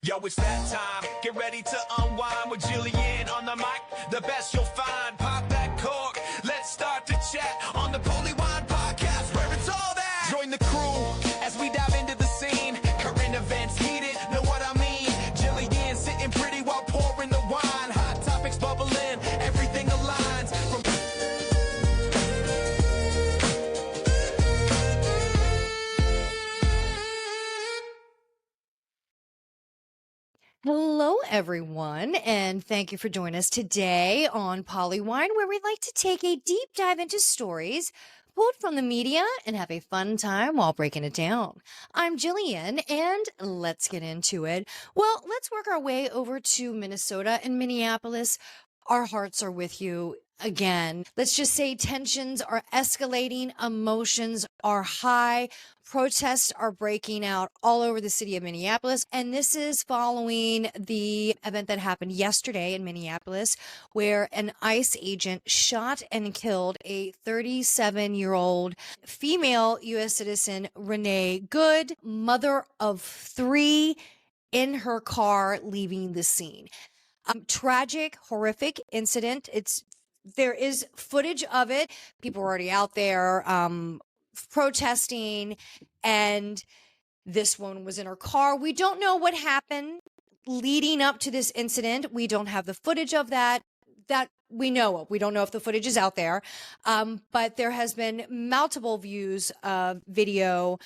Yo, it's that time. Get ready to unwind with Jillian on the mic. The best you'll find. Pop that cork. Let's start to chat on the Polywine podcast, where it's all that. Join the crew as we dive into the scene. Current events heated, know what I mean? Jillian sitting pretty while pouring the wine. Hot topics bubbling, everything aligns. From Hello, everyone, and thank you for joining us today on Polywine, where we like to take a deep dive into stories pulled from the media and have a fun time while breaking it down. I'm Jillian, and let's get into it. Well, let's work our way over to Minnesota and Minneapolis. Our hearts are with you again. Let's just say tensions are escalating, emotions are high, protests are breaking out all over the city of Minneapolis. And this is following the event that happened yesterday in Minneapolis, where an ICE agent shot and killed a 37-year-old female U.S. citizen, Renee Good, mother of 3, in her car leaving the scene. Tragic, horrific incident. There is footage of it. People are already out there protesting, and this woman was in her car. We don't know what happened leading up to this incident. We don't have the footage of that we know of. We don't know if the footage is out there, but there has been multiple views of video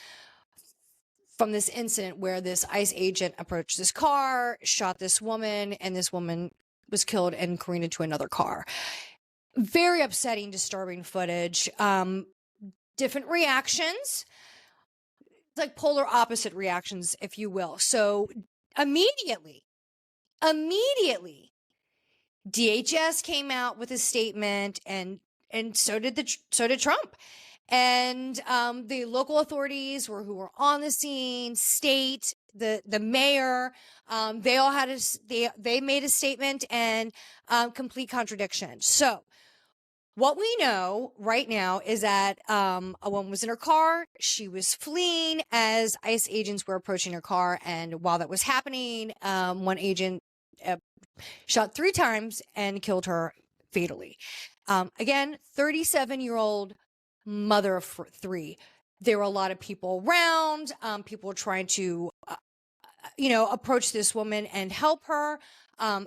from this incident where this ICE agent approached this car, shot this woman, and this woman was killed and careened into another car. Very upsetting, disturbing footage. Different reactions, like polar opposite reactions, if you will. So immediately, DHS came out with a statement, and so did Trump. And the local authorities who were on the scene, state, the mayor, they all had they made a statement, and complete contradiction. So what we know right now is that a woman was in her car. She was fleeing as ICE agents were approaching her car, and while that was happening, one agent shot 3 times and killed her fatally. Again, 37-year-old mother of 3. There were a lot of people around. People were trying to, approach this woman and help her.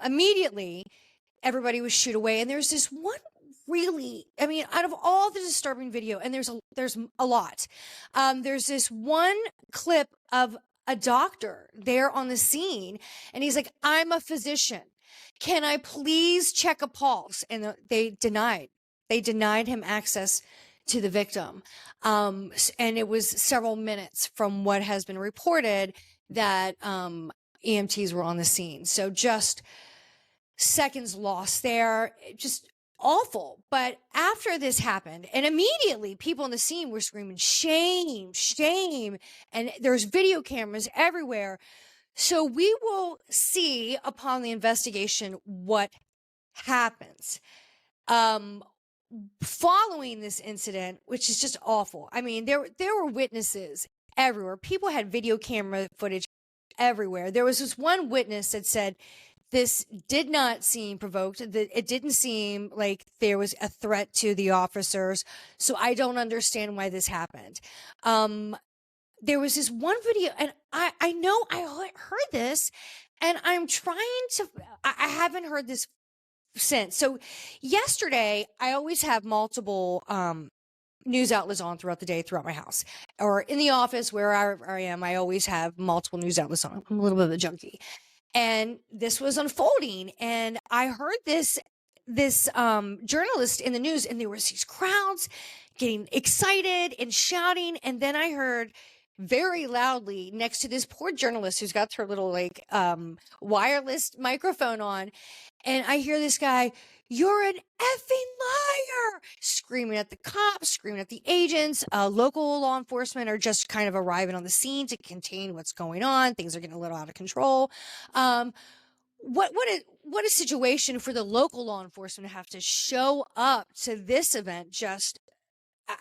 Immediately, everybody was shooed away. And there's this one out of all the disturbing video, and there's a lot. There's this one clip of a doctor there on the scene, and he's like, "I'm a physician. Can I please check a pulse?" And they denied him access to the victim. And it was several minutes from what has been reported that EMTs were on the scene. So just seconds lost there. Just awful. But after this happened, and immediately people on the scene were screaming, "Shame, shame." And there's video cameras everywhere. So we will see upon the investigation what happens. Following this incident, which is just awful. I mean, there were witnesses everywhere. People had video camera footage everywhere. There was this one witness that said this did not seem provoked. It didn't seem like there was a threat to the officers. So I don't understand why this happened. There was this one video, and I know I heard this, and I'm trying to, I haven't heard this since. So yesterday, I always have multiple news outlets on throughout the day, throughout my house, or in the office, wherever I am. I always have multiple news outlets on. I'm a little bit of a junkie. And this was unfolding, and I heard this journalist in the news, and there was these crowds getting excited and shouting, and then I heard very loudly next to this poor journalist who's got her little wireless microphone on, and I hear this guy, "You're an effing liar," screaming at the cops, screaming at the agents. Local law enforcement are just kind of arriving on the scene to contain what's going on. Things are getting a little out of control. What a situation for the local law enforcement to have to show up to this event just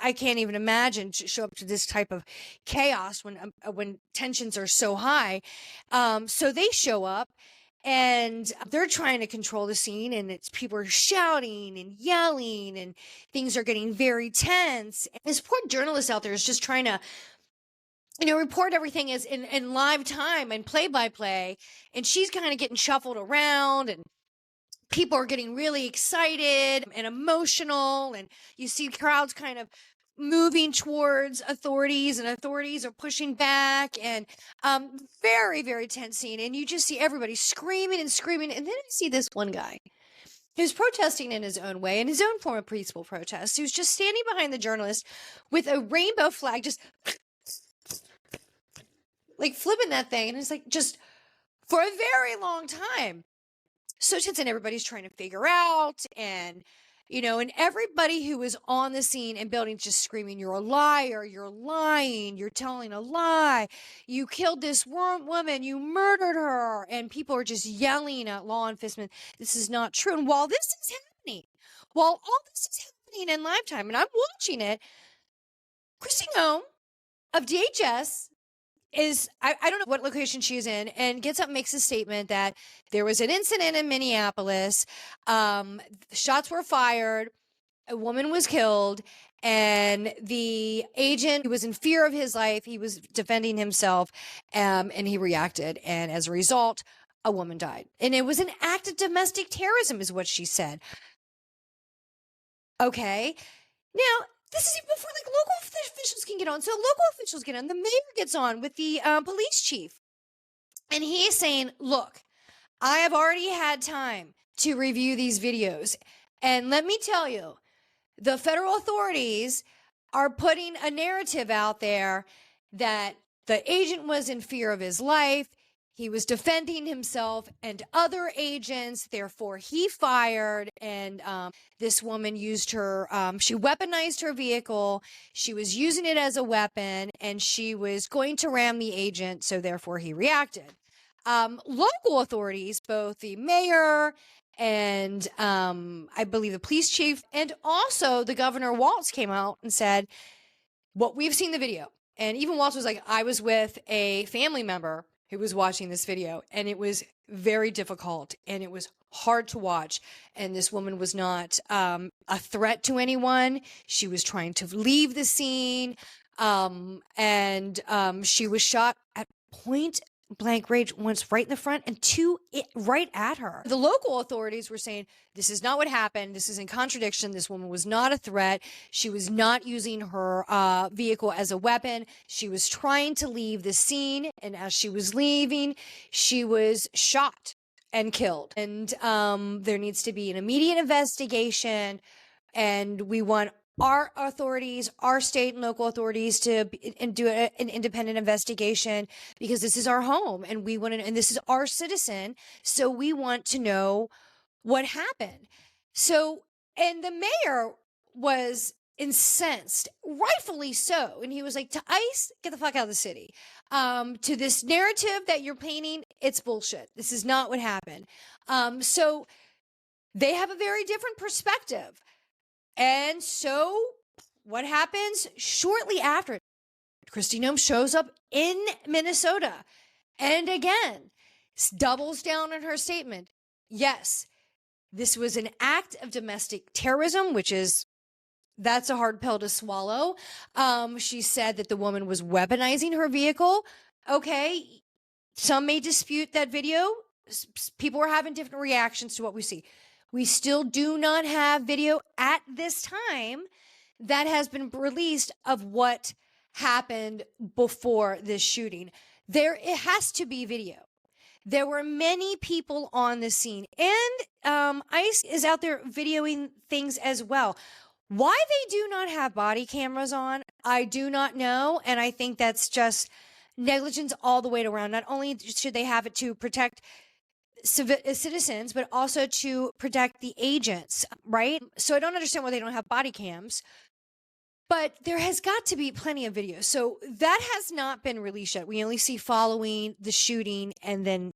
I can't even imagine to show up to this type of chaos when tensions are so high. So they show up and they're trying to control the scene, and it's people are shouting and yelling, and things are getting very tense. And this poor journalist out there is just trying to, report everything as in live time and play by play, and she's kind of getting shuffled around, and people are getting really excited and emotional, and you see crowds kind of moving towards authorities, and authorities are pushing back, and very, very tense scene. And you just see everybody screaming and screaming. And then I see this one guy who's protesting in his own way, in his own form of peaceful protest, who's just standing behind the journalist with a rainbow flag, just like flipping that thing. And it's like, just for a very long time. So tense, and everybody's trying to figure out, and and everybody who was on the scene and building just screaming, "You're a liar, you're lying, you're telling a lie, you killed this woman, you murdered her." And people are just yelling at law enforcement, "This is not true." And while this is happening, while all this is happening in live time, and I'm watching it, Kristi Noem of DHS is, I don't know what location she's in, and gets up and makes a statement that there was an incident in Minneapolis. Shots were fired. A woman was killed, and the agent was in fear of his life. He was defending himself, and he reacted. And as a result, a woman died. And it was an act of domestic terrorism, is what she said. Okay. Now, this is even before local officials can get on. So local officials get on. The mayor gets on with the police chief. And he's saying, "Look, I have already had time to review these videos. And let me tell you, the federal authorities are putting a narrative out there that the agent was in fear of his life. He was defending himself and other agents. Therefore, he fired." And this woman used her, she weaponized her vehicle. She was using it as a weapon, and she was going to ram the agent. So therefore, he reacted. Local authorities, both the mayor and I believe the police chief, and also the Governor Walz, came out and said, "What we've seen the video." And even Walz was like, "I was with a family member who was watching this video, and it was very difficult, and it was hard to watch. And this woman was not a threat to anyone. She was trying to leave the scene, and she was shot at point blank range, once right in the front and two right at her." The local authorities were saying, "This is not what happened. This is in contradiction. This woman was not a threat. She was not using her vehicle as a weapon. She was trying to leave the scene. And as she was leaving, she was shot and killed. And there needs to be an immediate investigation. And we want our authorities, our state and local authorities, to do an independent investigation, because this is our home, and we want to, and this is our citizen. So we want to know what happened." So, and the mayor was incensed, rightfully so. And he was like, "To ICE, get the fuck out of the city. To this narrative that you're painting, it's bullshit. This is not what happened." So they have a very different perspective. And so what happens shortly after? Kristi Noem shows up in Minnesota and again doubles down on her statement. Yes, this was an act of domestic terrorism, that's a hard pill to swallow. She said that the woman was weaponizing her vehicle. Okay, some may dispute that video. People are having different reactions to what we see. We still do not have video at this time that has been released of what happened before this shooting. It has to be video. There were many people on the scene, and ICE is out there videoing things as well. Why they do not have body cameras on, I do not know. And I think that's just negligence all the way around. Not only should they have it to protect citizens, but also to protect the agents, right? So I don't understand why they don't have body cams, but there has got to be plenty of video. So that has not been released yet. We only see following the shooting and then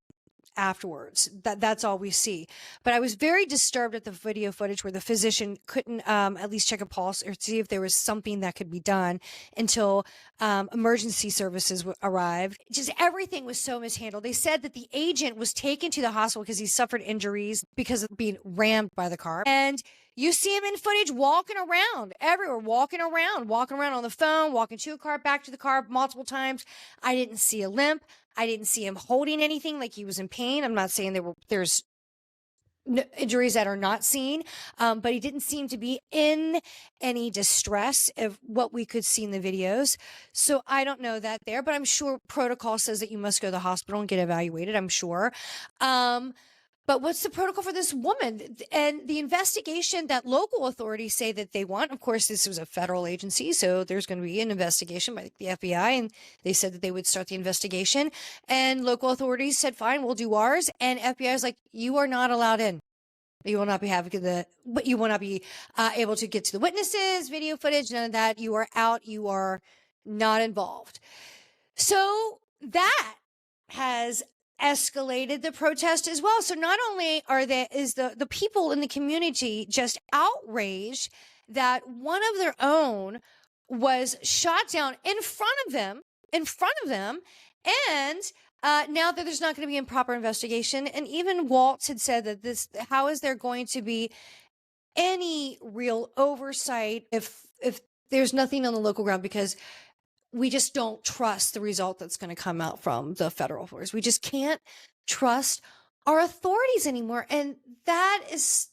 afterwards. That's all we see. But I was very disturbed at the video footage where the physician couldn't at least check a pulse or see if there was something that could be done until emergency services arrived. Just everything was so mishandled. They said that the agent was taken to the hospital because he suffered injuries because of being rammed by the car. And you see him in footage walking around everywhere, walking around on the phone, walking to a car, back to the car multiple times. I didn't see a limp. I didn't see him holding anything like he was in pain. I'm not saying there's no injuries that are not seen, but he didn't seem to be in any distress of what we could see in the videos. So I don't know that there, but I'm sure protocol says that you must go to the hospital and get evaluated, I'm sure. But what's the protocol for this woman? And the investigation that local authorities say that they want, of course, this was a federal agency, so there's going to be an investigation by the FBI, and they said that they would start the investigation. And local authorities said, fine, we'll do ours. And FBI is like, you are not allowed in. You will not be you will not be able to get to the witnesses, video footage, none of that. You are out. You are not involved. So that has escalated the protest as well. So not only is the people in the community just outraged that one of their own was shot down in front of them, and now that there's not going to be a proper investigation. And even Waltz had said that how is there going to be any real oversight if there's nothing on the local ground, because we just don't trust the result that's going to come out from the federal authorities. We just can't trust our authorities anymore. And that is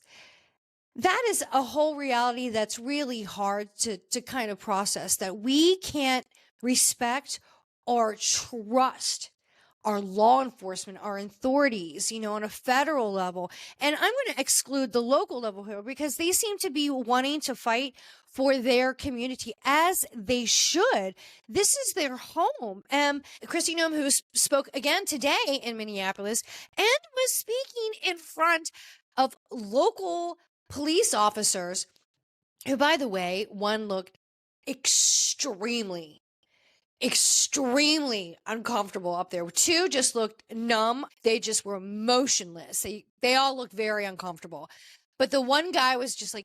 a whole reality that's really hard to kind of process, that we can't respect or trust our law enforcement, our authorities, on a federal level. And I'm going to exclude the local level here because they seem to be wanting to fight for their community, as they should. This is their home. Kristi Noem, who spoke again today in Minneapolis and was speaking in front of local police officers, who, by the way, one looked extremely uncomfortable up there. Two just looked numb. They just were motionless. They all looked very uncomfortable. But the one guy was just like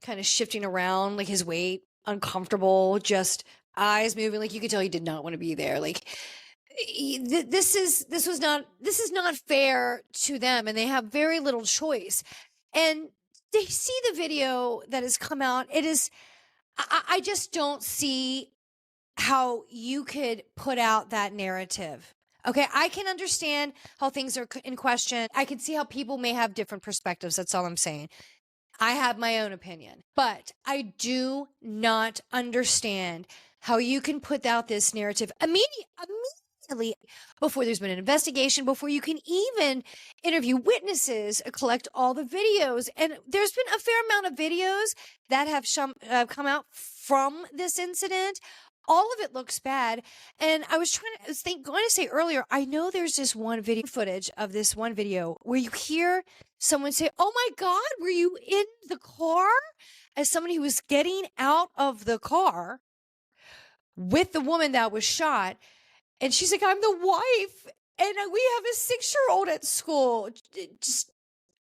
kind of shifting around, like his weight, uncomfortable, just eyes moving. Like you could tell he did not want to be there. Like this is not fair to them, and they have very little choice. And they see the video that has come out. It is, I just don't see how you could put out that narrative. Okay, I can understand how things are in question. I can see how people may have different perspectives. That's all I'm saying. I have my own opinion, but I do not understand how you can put out this narrative immediately before there's been an investigation, before you can even interview witnesses, collect all the videos. And there's been a fair amount of videos that have come out from this incident. All of it looks bad. And I was going to say earlier, I know there's this one video footage of this one video where you hear someone say, "Oh my God, were you in the car?" As somebody who was getting out of the car with the woman that was shot. And she's like, "I'm the wife, and we have a 6-year-old at school."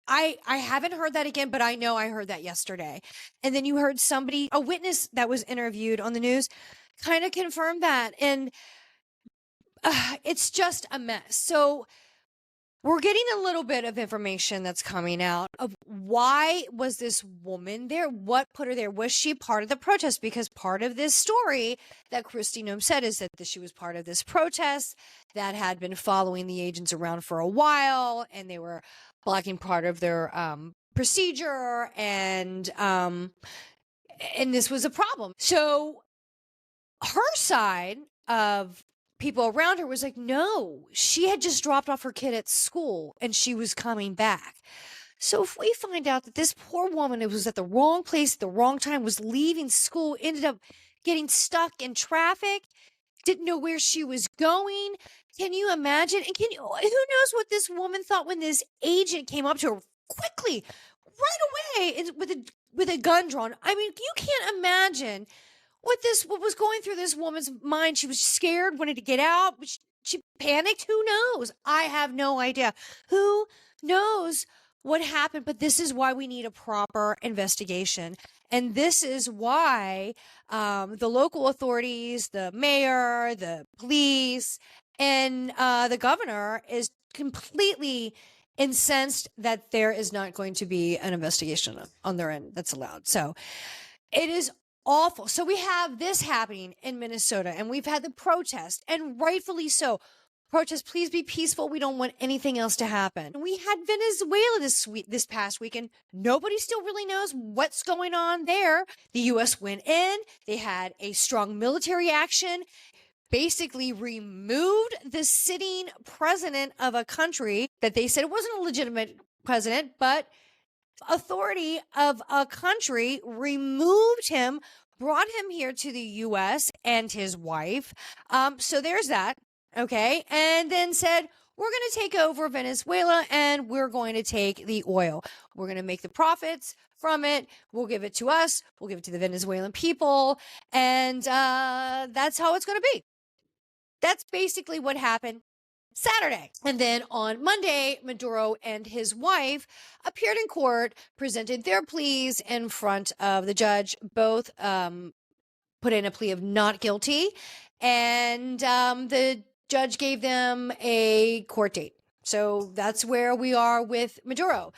I haven't heard that again, but I know I heard that yesterday. And then you heard a witness that was interviewed on the news, kind of confirmed that. And it's just a mess. So we're getting a little bit of information that's coming out of why was this woman there? What put her there? Was she part of the protest? Because part of this story that Kristi Noem said is that she was part of this protest that had been following the agents around for a while, and they were blocking part of their procedure, and this was a problem. So her side of people around her was like, no, she had just dropped off her kid at school and she was coming back. So if we find out that this poor woman was at the wrong place at the wrong time, was leaving school, ended up getting stuck in traffic, didn't know where she was going, can you imagine? And who knows what this woman thought when this agent came up to her quickly, right away, with a gun drawn. I mean, you can't imagine what was going through this woman's mind. She was scared, wanted to get out, but she panicked. Who knows? I have no idea. Who knows what happened? But this is why we need a proper investigation. And this is why the local authorities, the mayor, the police, and the governor is completely incensed that there is not going to be an investigation on their end that's allowed. So it is awful. So we have this happening in Minnesota, and we've had the protest, and rightfully so. Protest, please be peaceful. We don't want anything else to happen. We had Venezuela this past weekend. Nobody still really knows what's going on there. The U.S. went in. They had a strong military action, basically removed the sitting president of a country that they said it wasn't a legitimate president, but authority of a country, removed him, brought him here to the U.S. and his wife. So there's that. Okay. And then said, we're going to take over Venezuela and we're going to take the oil. We're going to make the profits from it. We'll give it to us. We'll give it to the Venezuelan people. And that's how it's going to be. That's basically what happened Saturday. And then on Monday, Maduro and his wife appeared in court, presented their pleas in front of the judge. Both put in a plea of not guilty. And the judge gave them a court date. So that's where we are with Maduro.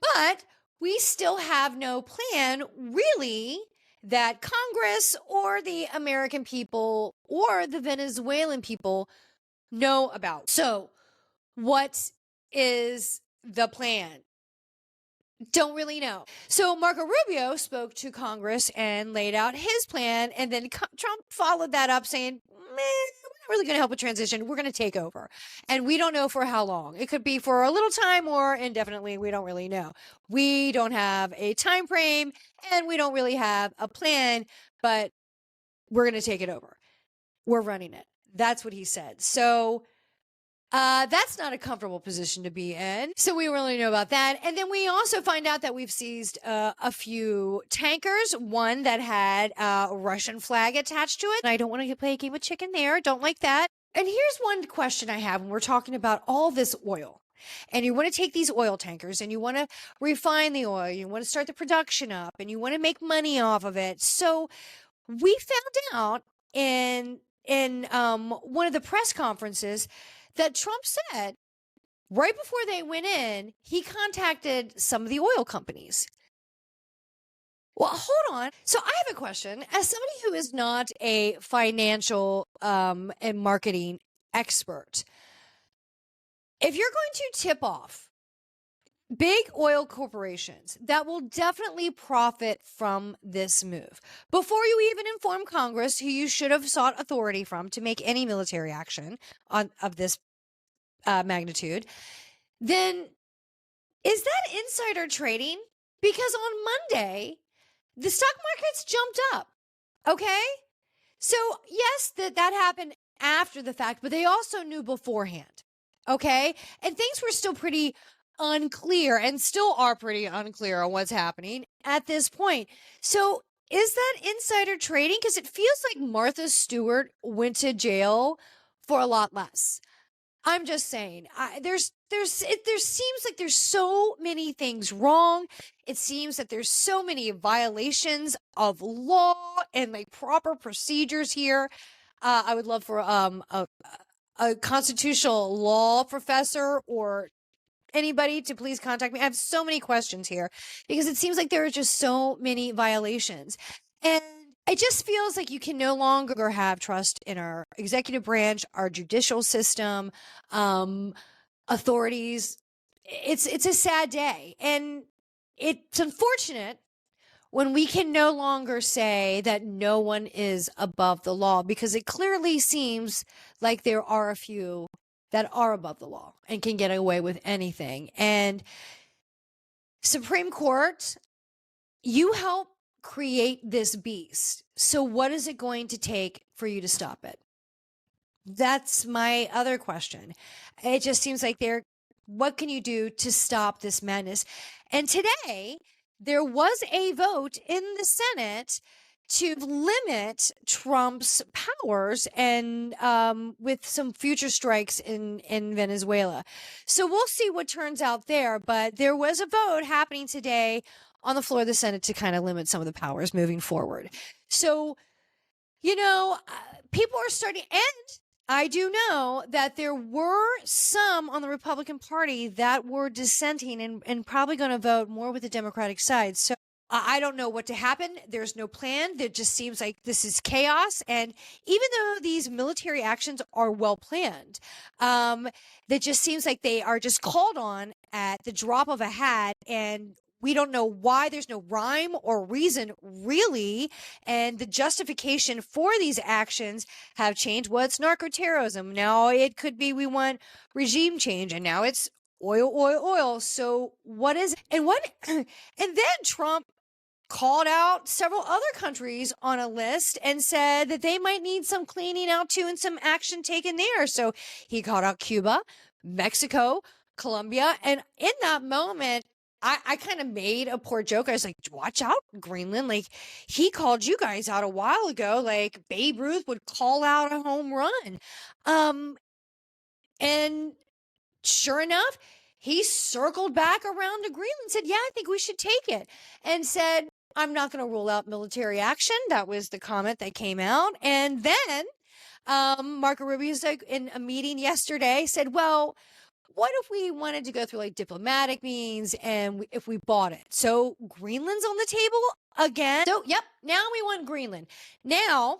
But we still have no plan, really, that Congress or the American people or the Venezuelan people know about. So what is the plan? Don't really know. So Marco Rubio spoke to Congress and laid out his plan. And then Trump followed that up saying, we're not really going to help with transition. We're going to take over. And we don't know for how long. It could be for a little time or indefinitely. We don't really know. We don't have a time frame and we don't really have a plan, but we're going to take it over. We're running it. That's what he said. So that's not a comfortable position to be in. So we really know about that. And then we also find out that we've seized a few tankers, one that had a Russian flag attached to it. And I don't want to play a game of chicken there. Don't like that. And here's one question I have when we're talking about all this oil. And you want to take these oil tankers and you want to refine the oil. You want to start the production up and you want to make money off of it. So we found out in one of the press conferences that Trump said right before they went in, he contacted some of the oil companies. Well, hold on. So I have a question. As somebody who is not a financial and marketing expert, if you're going to tip off big oil corporations that will definitely profit from this move, before you even inform Congress, who you should have sought authority from to make any military action of this magnitude, then is that insider trading? Because on Monday, the stock markets jumped up. Okay? So yes, that happened after the fact, but they also knew beforehand. Okay? And things were still pretty unclear and still are pretty unclear on what's happening at this point. So is that insider trading? Because it feels like Martha Stewart went to jail for a lot less. I'm just saying, there seems like there's so many things wrong. It seems that there's so many violations of law and like proper procedures here. I would love for a constitutional law professor or anybody to please contact me. I have so many questions here because it seems like there are just so many violations. And it just feels like you can no longer have trust in our executive branch, our judicial system, authorities. It's a sad day. And it's unfortunate when we can no longer say that no one is above the law, because it clearly seems like there are a few that are above the law and can get away with anything. And Supreme Court, you help create this beast. So what is it going to take for you to stop it? That's my other question. It just seems like what can you do to stop this madness? And today there was a vote in the Senate to limit Trump's powers and with some future strikes in Venezuela. So we'll see what turns out there. But there was a vote happening today on the floor of the Senate to kind of limit some of the powers moving forward. So, people are starting, and I do know that there were some on the Republican Party that were dissenting and probably going to vote more with the Democratic side. So I don't know what to happen. There's no plan. It just seems like this is chaos. And even though these military actions are well planned, that just seems like they are just called on at the drop of a hat, and we don't know why. There's no rhyme or reason, really. And the justification for these actions have changed. Well, it's narco-terrorism. Now it could be we want regime change, and now it's oil, oil, oil. So what is, and what, and then Trump called out several other countries on a list and said that they might need some cleaning out too and some action taken there. So he called out Cuba, Mexico, Colombia. And in that moment, I kind of made a poor joke. I was like, watch out, Greenland. Like, he called you guys out a while ago. Like, Babe Ruth would call out a home run. And sure enough, he circled back around to Greenland and said, yeah, I think we should take it. And said, I'm not going to rule out military action. That was the comment that came out. And then Marco Rubio, in a meeting yesterday, said, well, what if we wanted to go through like diplomatic means and if we bought it? So Greenland's on the table again. So, yep, now we want Greenland. Now,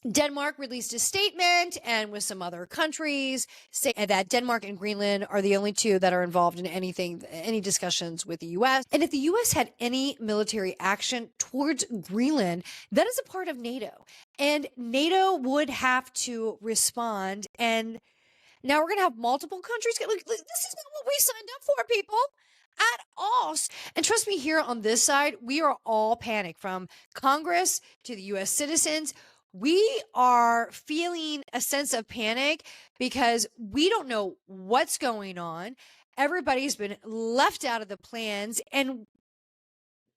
Denmark released a statement, and with some other countries, say that Denmark and Greenland are the only two that are involved in any discussions with the U.S. And if the U.S. had any military action towards Greenland, that is a part of NATO. And NATO would have to respond. And now we're going to have multiple countries. This is not what we signed up for, people. At all. And trust me, here on this side, we are all panicked, from Congress to the U.S. citizens. We are feeling a sense of panic because we don't know what's going on. Everybody's been left out of the plans, and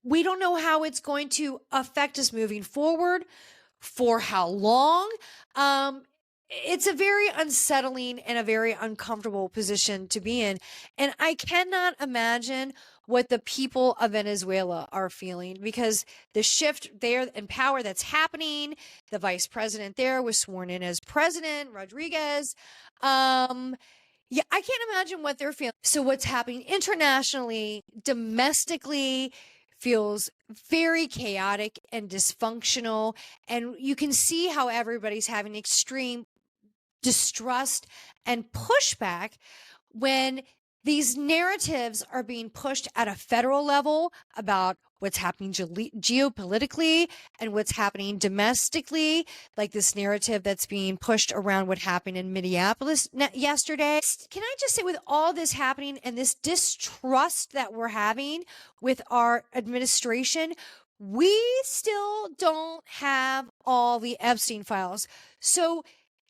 we don't know how it's going to affect us moving forward, for how long. It's a very unsettling and a very uncomfortable position to be in. And I cannot imagine what the people of Venezuela are feeling, because the shift there in power that's happening, the vice president there was sworn in as president, Rodriguez. Yeah, I can't imagine what they're feeling. So what's happening internationally, domestically, feels very chaotic and dysfunctional. And you can see how everybody's having extreme distrust and pushback when these narratives are being pushed at a federal level about what's happening geopolitically and what's happening domestically, like this narrative that's being pushed around what happened in Minneapolis yesterday. Can I just say, with all this happening and this distrust that we're having with our administration, we still don't have all the Epstein files. So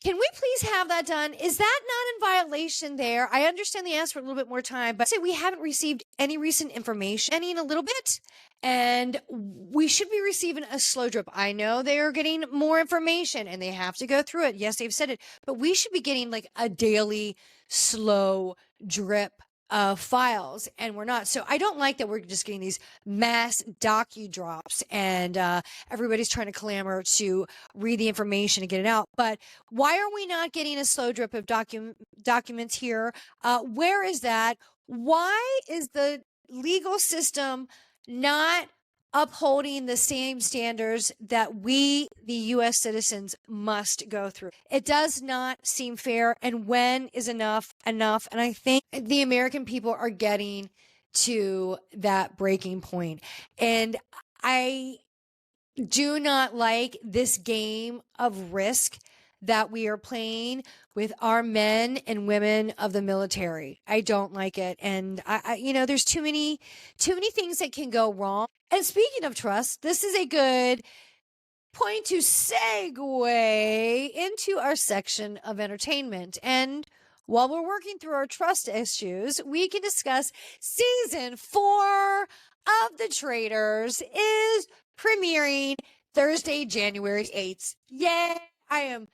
can we please have that done? Is that not in violation there? I understand they asked for a little bit more time, but say we haven't received any recent information, any in a little bit, and we should be receiving a slow drip. I know they are getting more information and they have to go through it. Yes, they've said it, but we should be getting like a daily slow drip of files, and we're not. So I don't like that we're just getting these mass docu-drops, and everybody's trying to clamor to read the information and get it out. But why are we not getting a slow drip of documents here? Where is that? Why is the legal system not upholding the same standards that we, the U.S. citizens, must go through? It does not seem fair. And when is enough? And I think the American people are getting to that breaking point. And I do not like this game of risk that we are playing with our men and women of the military. I don't like it. And I there's too many things that can go wrong. And speaking of trust, this is a good point to segue into our section of entertainment. And while we're working through our trust issues, we can discuss season 4 of The Traitors is premiering Thursday, January 8th. Yay! I am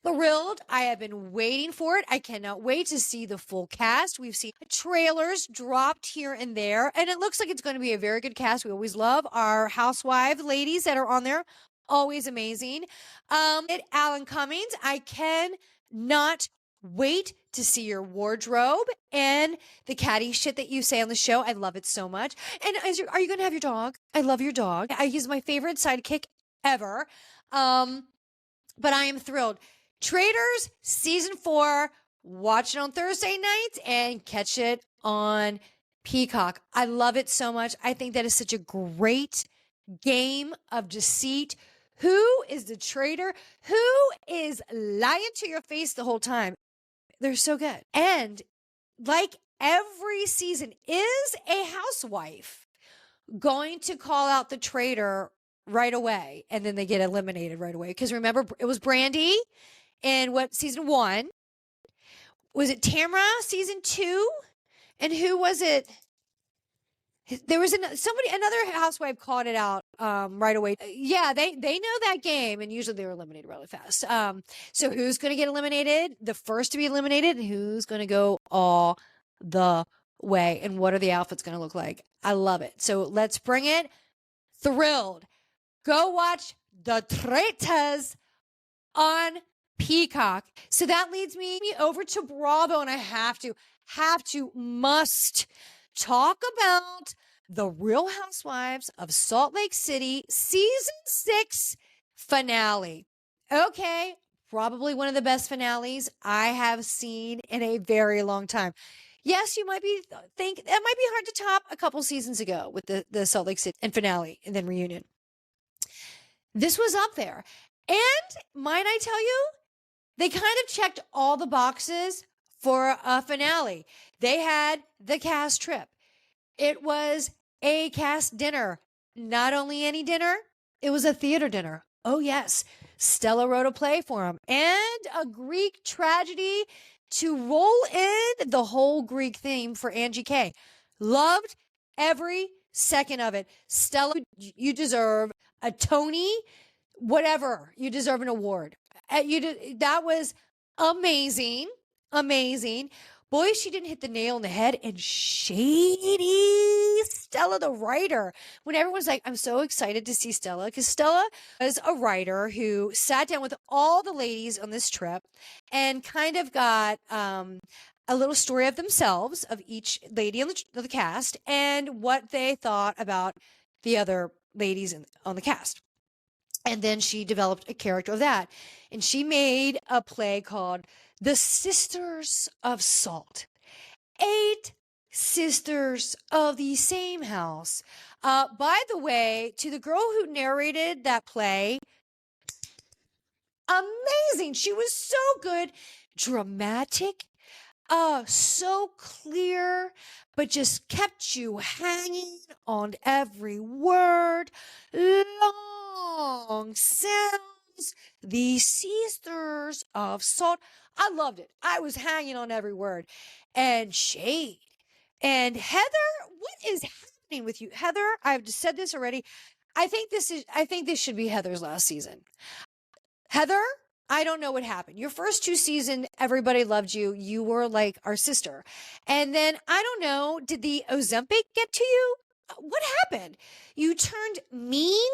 thrilled. I have been waiting for it. I cannot wait to see the full cast. We've seen trailers dropped here and there, and it looks like it's going to be a very good cast. We always love our housewife ladies that are on there. Always amazing. Alan Cummings, I cannot wait to see your wardrobe and the catty shit that you say on the show. I love it so much. And are you going to have your dog? I love your dog. He's my favorite sidekick ever. But I am thrilled. Traitors season 4, watch it on Thursday nights and catch it on Peacock. I love it so much. I think that is such a great game of deceit. Who is the traitor? Who is lying to your face the whole time? They're so good. And like every season, is a housewife going to call out the traitor right away and then they get eliminated right away? Because remember, it was Brandy in season 1? Was it Tamra season 2? And who was it? There was another housewife called it out right away. Yeah, they know that game, and usually they're eliminated really fast. So who's going to get eliminated? The first to be eliminated, and who's going to go all the way? And what are the outfits going to look like? I love it. So let's bring it. Thrilled. Go watch The Traitors on Peacock. So that leads me over to Bravo, and I must talk about The Real Housewives of Salt Lake City season 6 finale. Okay, probably one of the best finales I have seen in a very long time. Yes, you might be think that might be hard to top a couple seasons ago with the Salt Lake City and finale and then reunion. This was up there. And might I tell you, they kind of checked all the boxes for a finale. They had the cast trip. It was a cast dinner. Not only any dinner, it was a theater dinner. Oh, yes. Stella wrote a play for them and a Greek tragedy to roll in the whole Greek theme for Angie K. Loved every second of it. Stella, you deserve a Tony, whatever. You deserve an award. That was amazing. Amazing. Boy, she didn't hit the nail on the head. And shady Stella, the writer. When everyone's like, I'm so excited to see Stella, because Stella was a writer who sat down with all the ladies on this trip and kind of got a little story of themselves, of each lady on the cast, and what they thought about the other ladies on the cast. And then she developed a character of that. And she made a play called The Sisters of Salt. 8 sisters of the same house. By the way, to the girl who narrated that play, amazing. She was so good. Dramatic. So clear, but just kept you hanging on every word. Long sounds, the sisters of salt. I loved it. I was hanging on every word. And Shade and Heather, what is happening with you? Heather, I've just said this already. I think this should be Heather's last season. Heather, I don't know what happened. Your first 2 seasons, everybody loved you. You were like our sister. And then, I don't know, did the Ozempic get to you? What happened? You turned mean.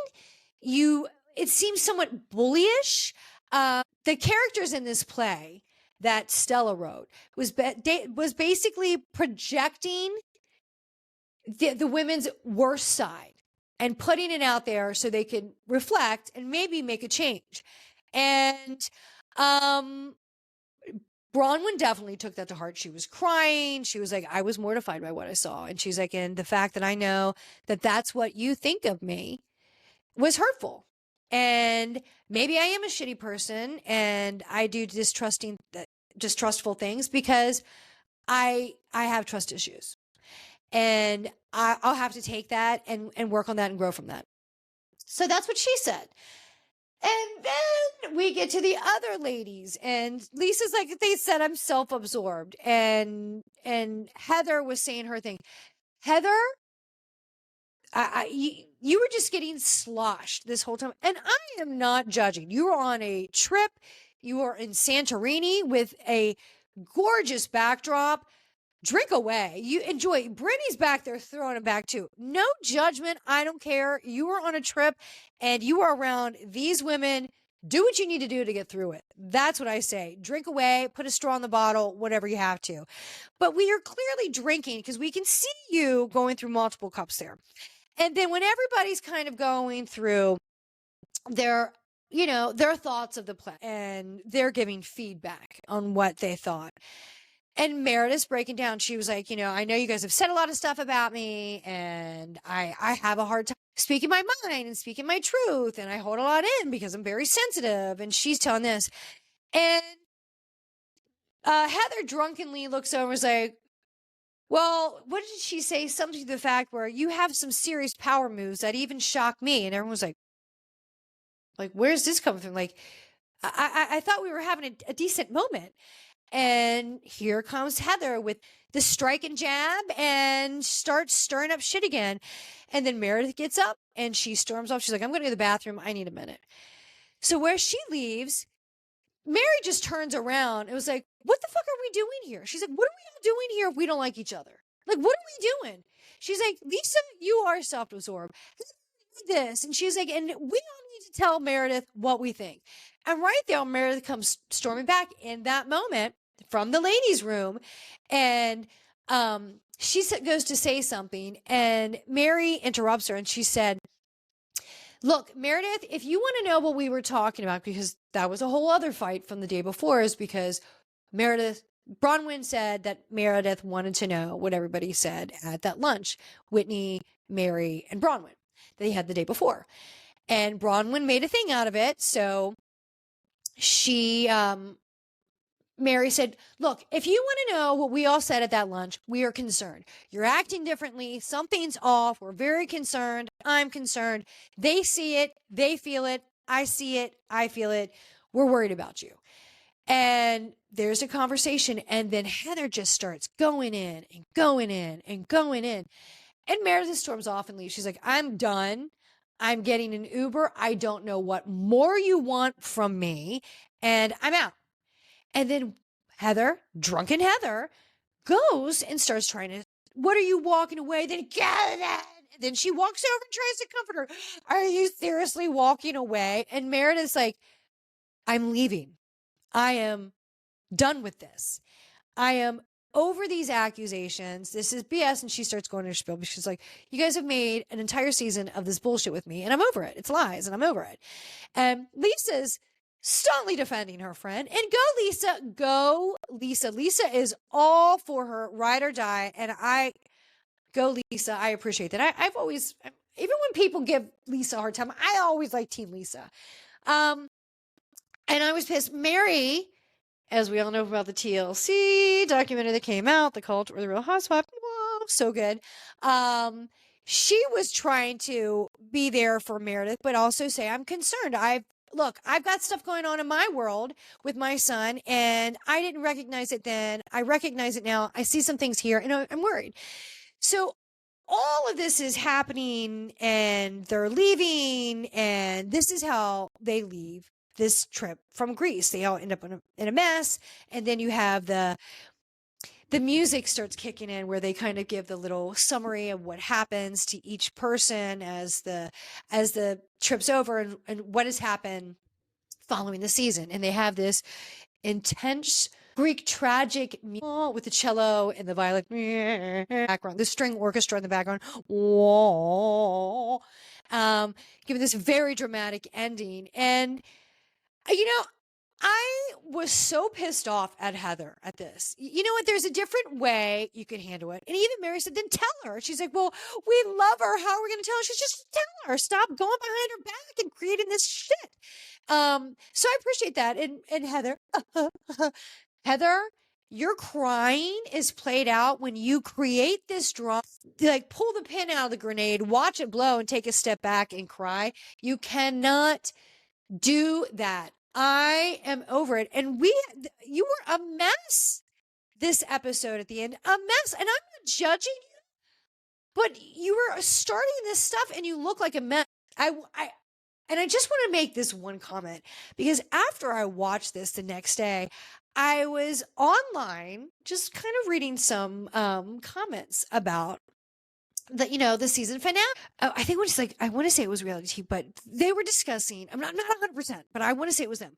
It seems somewhat bullyish. The characters in this play that Stella wrote was basically projecting the women's worst side and putting it out there so they could reflect and maybe make a change. And Bronwyn definitely took that to heart. She was crying. She was like, I was mortified by what I saw. And she's like, and the fact that I know that that's what you think of me was hurtful. And maybe I am a shitty person and I do distrustful things because I have trust issues. And I'll have to take that and work on that and grow from that. So that's what she said. And then we get to the other ladies, and Lisa's like, they said I'm self-absorbed, and Heather was saying her thing. Heather, you were just getting sloshed this whole time. And I am not judging. You were on a trip. You are in Santorini with a gorgeous backdrop. Drink away. You enjoy. Brittany's back there throwing it back too. No judgment. I don't care. You were on a trip and you are around these women. Do what you need to do to get through it. That's what I say. Drink away, put a straw in the bottle, whatever you have to. But we are clearly drinking because we can see you going through multiple cups there. And then when everybody's kind of going through their, their thoughts of the play and they're giving feedback on what they thought. And Meredith's breaking down. She was like, I know you guys have said a lot of stuff about me and I have a hard time speaking my mind and speaking my truth. And I hold a lot in because I'm very sensitive. And she's telling this. And Heather drunkenly looks over and is like, well, what did she say? Something to the fact where you have some serious power moves that even shock me. And everyone was like, where's this coming from? Like, I thought we were having a decent moment. And here comes Heather with the strike and jab and starts stirring up shit again. And then Meredith gets up and she storms off. She's like, I'm going to go to the bathroom. I need a minute. So where she leaves, Mary just turns around. It was like, what the fuck are we doing here? She's like, what are we all doing here if we don't like each other? Like, what are we doing? She's like, Lisa, you are self-absorbed. This. And she's like, and we all need to tell Meredith what we think. And right there, Meredith comes storming back in that moment from the ladies' room. And she goes to say something. And Mary interrupts her. And she said, look, Meredith, if you want to know what we were talking about, because that was a whole other fight from the day before, is because Bronwyn said that Meredith wanted to know what everybody said at that lunch. Whitney, Mary, and Bronwyn that they had the day before. And Bronwyn made a thing out of it. So Mary said, look, if you want to know what we all said at that lunch, we are concerned. You're acting differently. Something's off. We're very concerned. I'm concerned. They see it. They feel it. I see it. I feel it. We're worried about you. And there's a conversation. And then Heather just starts going in and going in and going in. And Meredith storms off and leaves. She's like, I'm done. I'm getting an Uber. I don't know what more you want from me. And I'm out. And then Heather, drunken Heather, goes and starts trying to, what are you walking away? Then get it. And then she walks over and tries to comfort her. Are you seriously walking away? And Meredith's like, I'm leaving. I am done with this. I am over these accusations. This is BS. And she starts going to her spiel because she's like, you guys have made an entire season of this bullshit with me and I'm over it. It's lies and I'm over it. And Lisa's staunchly defending her friend. And go, Lisa. Go, Lisa. Lisa is all for her, ride or die. And go, Lisa. I appreciate that. I've always, even when people give Lisa a hard time, I always like Team Lisa. And I was pissed. Mary, as we all know about the TLC documentary that came out, The Cult or The Real Housewives, whoa, so good. She was trying to be there for Meredith, but also say, I'm concerned. I've got stuff going on in my world with my son, and I didn't recognize it then. I recognize it now. I see some things here, and I'm worried. So all of this is happening, and they're leaving, and this is how they leave this trip from Greece. They all end up in a mess, and then you have the music starts kicking in where they kind of give the little summary of what happens to each person as the trip's over and what has happened following the season. And they have this intense Greek tragic with the cello and the violin background, the string orchestra in the background, giving this very dramatic ending. And I was so pissed off at Heather at this. You know what? There's a different way you can handle it. And even Mary said, then tell her. She's like, well, we love her. How are we going to tell her? She's just tell her. Stop going behind her back and creating this shit. So I appreciate that. And Heather, Heather, your crying is played out when you create this drama. Like, pull the pin out of the grenade, watch it blow, and take a step back and cry. You cannot do that. I am over it. And you were a mess this episode at the end, a mess. And I'm not judging you. but you were starting this stuff and you look like a mess. And I just want to make this one comment, because after I watched this the next day, I was online just kind of reading some comments about the season finale. I think I want to say it was reality TV, but they were discussing, I'm not 100%, but I want to say it was them.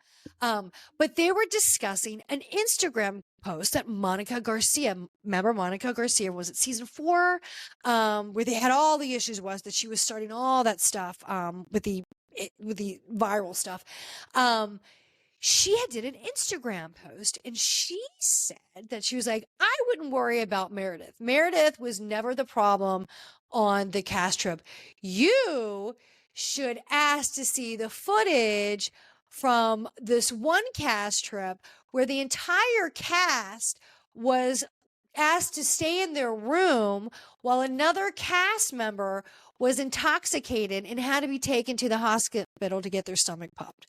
But they were discussing an Instagram post that Monica Garcia, remember Monica Garcia was at season 4, where they had all the issues, was that she was starting all that stuff, with the viral stuff. She had did an Instagram post, and she said that she was like, I wouldn't worry about Meredith. Meredith was never the problem on the cast trip. You should ask to see the footage from this one cast trip where the entire cast was asked to stay in their room while another cast member was intoxicated and had to be taken to the hospital to get their stomach pumped.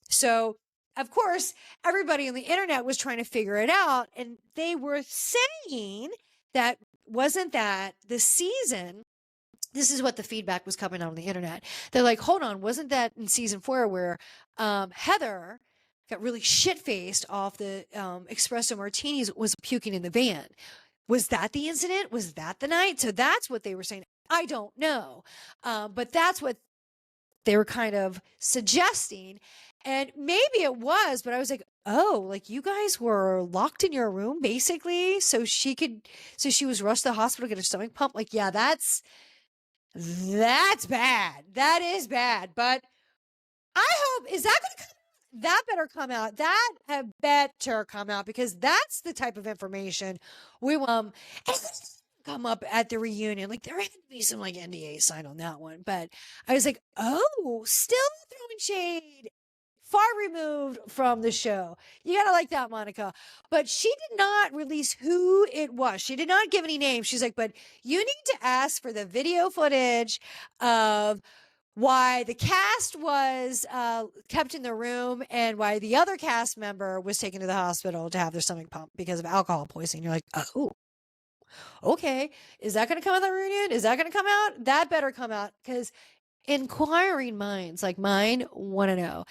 So, of course, everybody on the internet was trying to figure it out, and they were saying that wasn't that the season. This is what the feedback was coming out on the internet. They're like, hold on, wasn't that in season 4 where Heather got really shit-faced off the espresso martinis, was puking in the van? Was that the incident? Was that the night? So that's what they were saying. I don't know. But that's what they were kind of suggesting. And maybe it was, but I was like, oh, like you guys were locked in your room basically. So she was rushed to the hospital to get her stomach pumped. Like, yeah, that's bad. That is bad. But I hope, is that going to come? That better come out. That had better come out, because that's the type of information we want. And come up at the reunion. Like, there had to be some like NDA signed on that one. But I was like, oh, still throwing shade. Far removed from the show. You gotta like that, Monica. But she did not release who it was. She did not give any names. She's like, but you need to ask for the video footage of why the cast was kept in the room and why the other cast member was taken to the hospital to have their stomach pumped because of alcohol poisoning. You're like, oh, okay. Is that going to come out of the reunion? Is that going to come out? That better come out, because inquiring minds like mine want to know.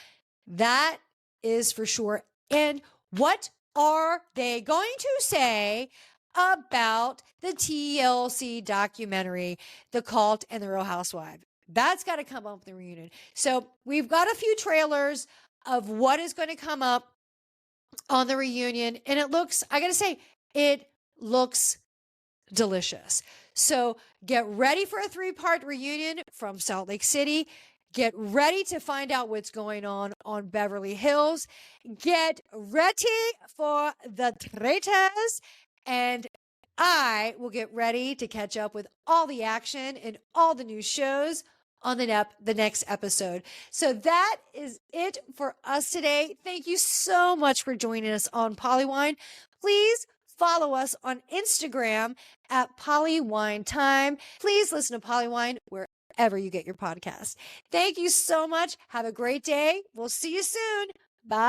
That is for sure. And what are they going to say about the TLC documentary, The Cult and the Real Housewives? That's got to come up in the reunion. So we've got a few trailers of what is going to come up on the reunion. And it looks, I got to say, it looks delicious. So get ready for a 3-part reunion from Salt Lake City. Get ready to find out what's going on Beverly Hills. Get ready for the traitors. And I will get ready to catch up with all the action and all the new shows on the next episode. So that is it for us today. Thank you so much for joining us on Polywine. Please follow us on Instagram at PollyWineTime. Please listen to Polywine wherever you get your podcast. Thank you so much. Have a great day. We'll see you soon. Bye.